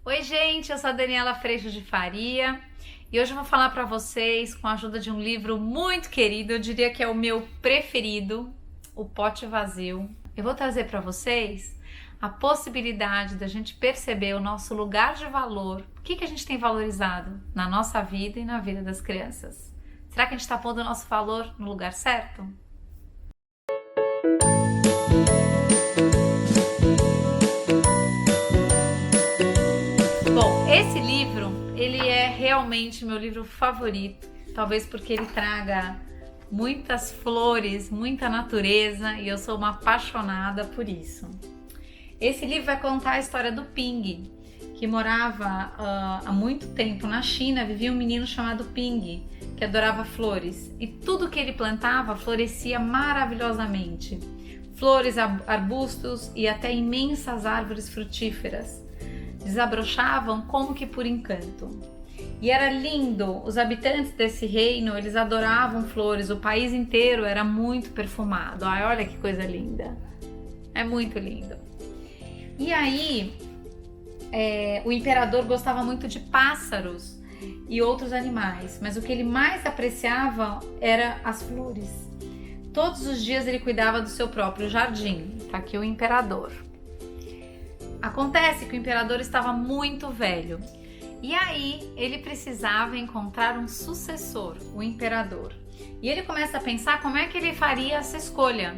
Oi, gente, eu sou a Daniela Freixo de Faria e hoje eu vou falar para vocês com a ajuda de um livro muito querido, eu diria que é o meu preferido, O Pote Vazio. Eu vou trazer para vocês a possibilidade da gente perceber o nosso lugar de valor, o que a gente tem valorizado na nossa vida e na vida das crianças. Será que a gente está pondo o nosso valor no lugar certo? Bom, esse livro, ele é realmente meu livro favorito, talvez porque ele traga muitas flores, muita natureza e eu sou uma apaixonada por isso. Esse livro vai contar a história do Ping, que morava há muito tempo na China. Vivia um menino chamado Ping, que adorava flores e tudo que ele plantava florescia maravilhosamente. Flores, arbustos e até imensas árvores frutíferas desabrochavam como que por encanto. E era lindo, os habitantes desse reino, eles adoravam flores, o país inteiro era muito perfumado. Ai, olha que coisa linda, é muito lindo. E aí, o imperador gostava muito de pássaros e outros animais, mas o que ele mais apreciava era as flores. Todos os dias ele cuidava do seu próprio jardim. Tá aqui o imperador. Acontece que o imperador estava muito velho e aí ele precisava encontrar um sucessor, o imperador. E ele começa a pensar como é que ele faria essa escolha.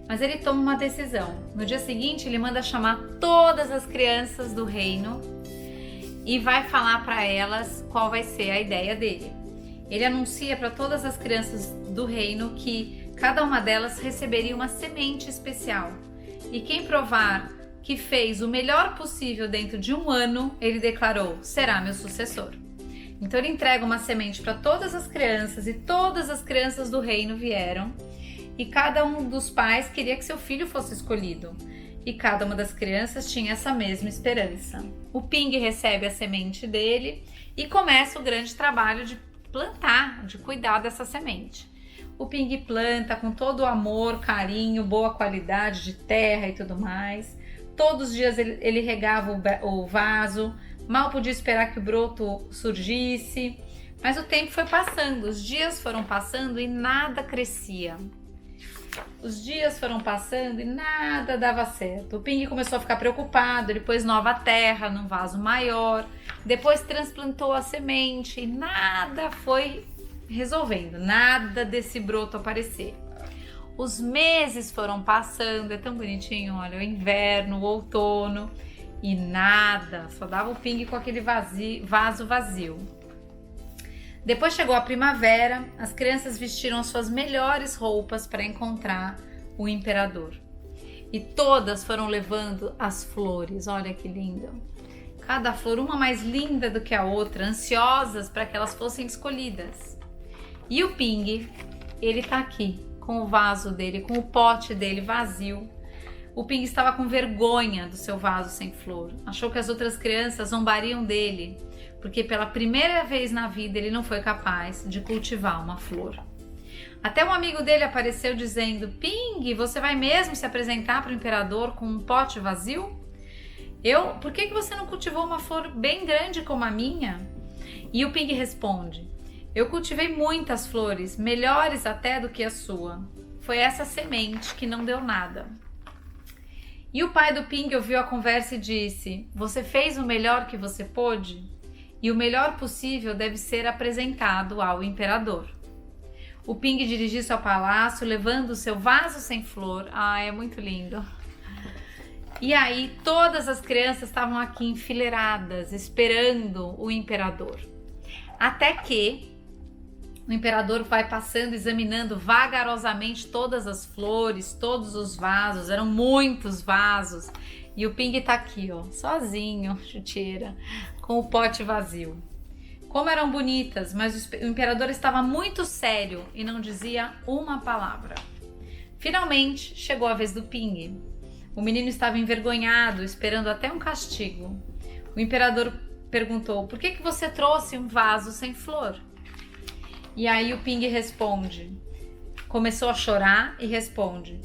Mas ele toma uma decisão. No dia seguinte ele manda chamar todas as crianças do reino e vai falar para elas qual vai ser a ideia dele. Ele anuncia para todas as crianças do reino que cada uma delas receberia uma semente especial. E quem provar que fez o melhor possível dentro de um ano, ele declarou, será meu sucessor. Então ele entrega uma semente para todas as crianças e todas as crianças do reino vieram e cada um dos pais queria que seu filho fosse escolhido e cada uma das crianças tinha essa mesma esperança. O Ping recebe a semente dele e começa o grande trabalho de plantar, de cuidar dessa semente. O Ping planta com todo o amor, carinho, boa qualidade de terra e tudo mais. Todos os dias ele regava o vaso, mal podia esperar que o broto surgisse, mas o tempo foi passando, os dias foram passando e nada crescia. Os dias foram passando e nada dava certo. O Ping começou a ficar preocupado, ele pôs nova terra num vaso maior, depois transplantou a semente e nada foi resolvendo, nada desse broto aparecer. Os meses foram passando, é tão bonitinho, olha, o inverno, o outono e nada, só dava o Ping com aquele vaso vazio. Depois chegou a primavera, as crianças vestiram suas melhores roupas para encontrar o imperador. E todas foram levando as flores, olha que lindo. Cada flor, uma mais linda do que a outra, ansiosas para que elas fossem escolhidas. E o Ping, ele tá aqui, com o vaso dele, com o pote dele vazio. O Ping estava com vergonha do seu vaso sem flor. Achou que as outras crianças zombariam dele, porque pela primeira vez na vida ele não foi capaz de cultivar uma flor. Até um amigo dele apareceu dizendo: Ping, você vai mesmo se apresentar para o imperador com um pote vazio? Por que você não cultivou uma flor bem grande como a minha? E o Ping responde: eu cultivei muitas flores, melhores até do que a sua. Foi essa semente que não deu nada. E o pai do Ping ouviu a conversa e disse: você fez o melhor que você pôde? E o melhor possível deve ser apresentado ao imperador. O Ping dirigiu-se ao palácio, levando o seu vaso sem flor. Ah, é muito lindo. E aí todas as crianças estavam aqui enfileiradas, esperando o imperador. Até que o imperador vai passando, examinando vagarosamente todas as flores, todos os vasos, eram muitos vasos. E o Ping tá aqui, ó, sozinho, chuteira, com o pote vazio. Como eram bonitas, mas o imperador estava muito sério e não dizia uma palavra. Finalmente chegou a vez do Ping. O menino estava envergonhado, esperando até um castigo. O imperador perguntou: por que você trouxe um vaso sem flor? E aí o Ping começou a chorar e responde: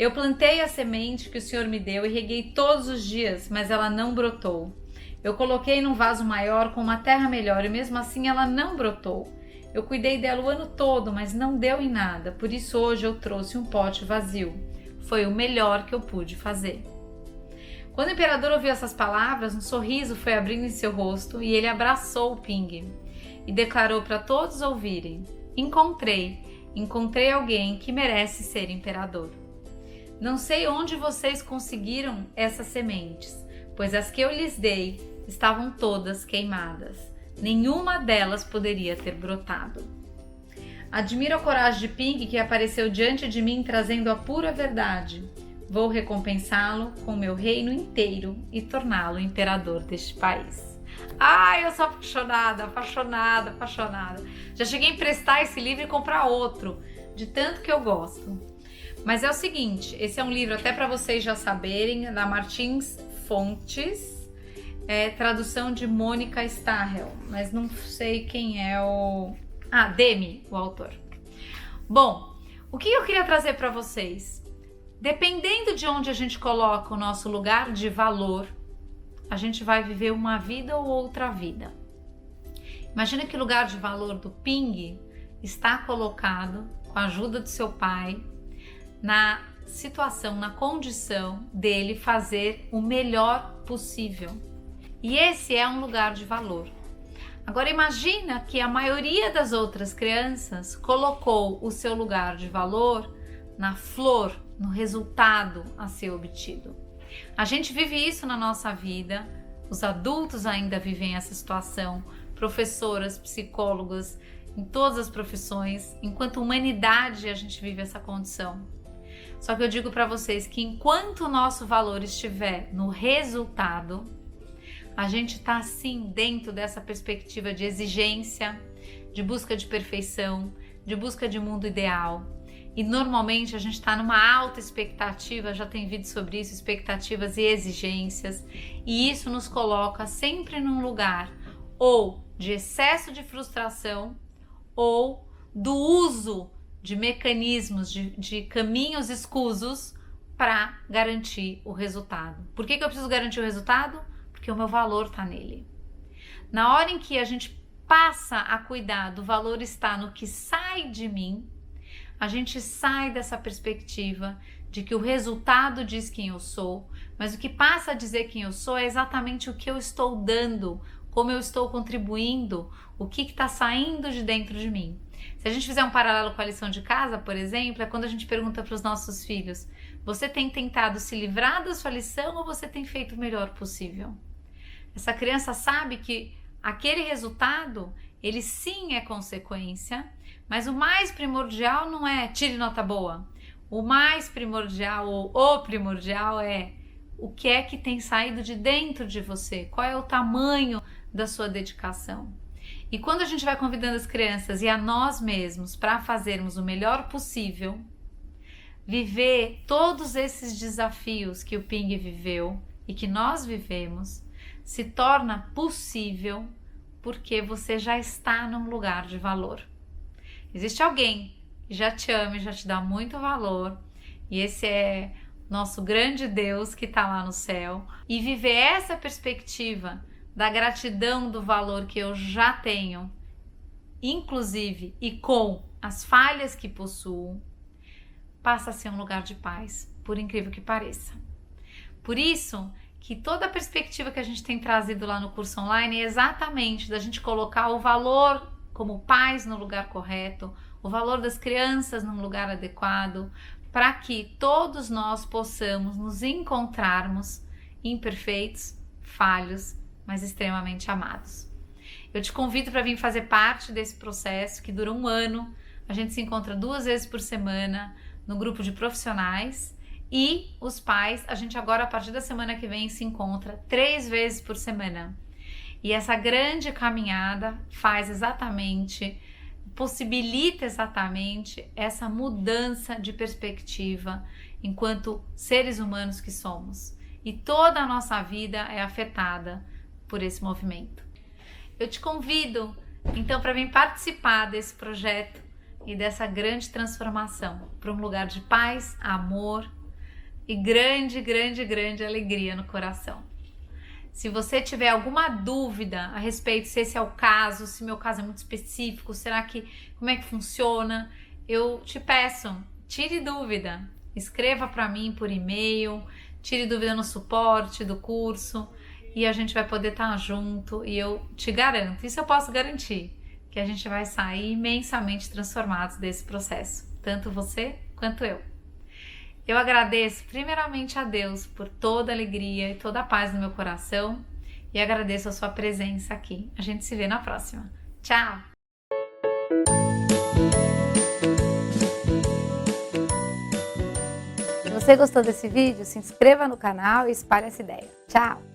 Eu plantei a semente que o Senhor me deu e reguei todos os dias, mas ela não brotou. Eu coloquei num vaso maior com uma terra melhor e mesmo assim ela não brotou. Eu cuidei dela o ano todo, mas não deu em nada, por isso hoje eu trouxe um pote vazio. Foi o melhor que eu pude fazer. Quando o imperador ouviu essas palavras, um sorriso foi abrindo em seu rosto e ele abraçou o Ping e declarou para todos ouvirem: Encontrei alguém que merece ser imperador. Não sei onde vocês conseguiram essas sementes, pois as que eu lhes dei estavam todas queimadas. Nenhuma delas poderia ter brotado. Admiro a coragem de Ping que apareceu diante de mim trazendo a pura verdade. Vou recompensá-lo com meu reino inteiro e torná-lo imperador deste país. Ai, eu sou apaixonada. Já cheguei a emprestar esse livro e comprar outro, de tanto que eu gosto. Mas é o seguinte, esse é um livro até para vocês já saberem, da Martins Fontes, tradução de Mônica Starrell, mas não sei quem é o... Demi, o autor. Bom, o que eu queria trazer para vocês? Dependendo de onde a gente coloca o nosso lugar de valor, a gente vai viver uma vida ou outra vida. Imagina que o lugar de valor do Ping está colocado, com a ajuda do seu pai, na situação, na condição dele fazer o melhor possível. E esse é um lugar de valor. Agora imagina que a maioria das outras crianças colocou o seu lugar de valor na flor, no resultado a ser obtido. A gente vive isso na nossa vida, os adultos ainda vivem essa situação, professoras, psicólogas, em todas as profissões, enquanto humanidade a gente vive essa condição. Só que eu digo para vocês que enquanto o nosso valor estiver no resultado, a gente está sim dentro dessa perspectiva de exigência, de busca de perfeição, de busca de mundo ideal. E normalmente a gente está numa alta expectativa, já tem vídeo sobre isso, expectativas e exigências, e isso nos coloca sempre num lugar ou de excesso de frustração ou do uso de mecanismos, de caminhos escusos para garantir o resultado. Por que eu preciso garantir o resultado? Porque o meu valor está nele. Na hora em que a gente passa a cuidar do valor está no que sai de mim, a gente sai dessa perspectiva de que o resultado diz quem eu sou, mas o que passa a dizer quem eu sou é exatamente o que eu estou dando, como eu estou contribuindo, o que está saindo de dentro de mim. Se a gente fizer um paralelo com a lição de casa, por exemplo, é quando a gente pergunta para os nossos filhos: você tem tentado se livrar da sua lição ou você tem feito o melhor possível? Essa criança sabe que aquele resultado, ele sim é consequência, mas o mais primordial não é tire nota boa. O mais primordial, ou o primordial é o que é que tem saído de dentro de você, qual é o tamanho da sua dedicação. E quando a gente vai convidando as crianças e a nós mesmos para fazermos o melhor possível, viver todos esses desafios que o Ping viveu e que nós vivemos, se torna possível porque você já está num lugar de valor. Existe alguém que já te ama e já te dá muito valor, e esse é nosso grande Deus que está lá no céu, e viver essa perspectiva da gratidão do valor que eu já tenho, inclusive e com as falhas que possuo, passa a ser um lugar de paz, por incrível que pareça. Por isso que toda a perspectiva que a gente tem trazido lá no curso online é exatamente da gente colocar o valor como pais no lugar correto, o valor das crianças num lugar adequado, para que todos nós possamos nos encontrarmos imperfeitos, falhos, mas extremamente amados. Eu te convido para vir fazer parte desse processo que dura 1 ano. A gente se encontra 2 vezes por semana no grupo de profissionais, e os pais, a gente agora a partir da semana que vem se encontra 3 vezes por semana. E essa grande caminhada possibilita exatamente essa mudança de perspectiva enquanto seres humanos que somos. E toda a nossa vida é afetada por esse movimento. Eu te convido, então, para vir participar desse projeto e dessa grande transformação para um lugar de paz, amor, e grande, grande, grande alegria no coração. Se você tiver alguma dúvida a respeito se esse é o caso, se meu caso é muito específico, como é que funciona, eu te peço, tire dúvida, escreva para mim por e-mail, tire dúvida no suporte do curso e a gente vai poder estar junto e eu te garanto, isso eu posso garantir, que a gente vai sair imensamente transformados desse processo, tanto você quanto eu. Eu agradeço primeiramente a Deus por toda a alegria e toda a paz no meu coração e agradeço a sua presença aqui. A gente se vê na próxima. Tchau! Se você gostou desse vídeo, se inscreva no canal e espalhe essa ideia. Tchau!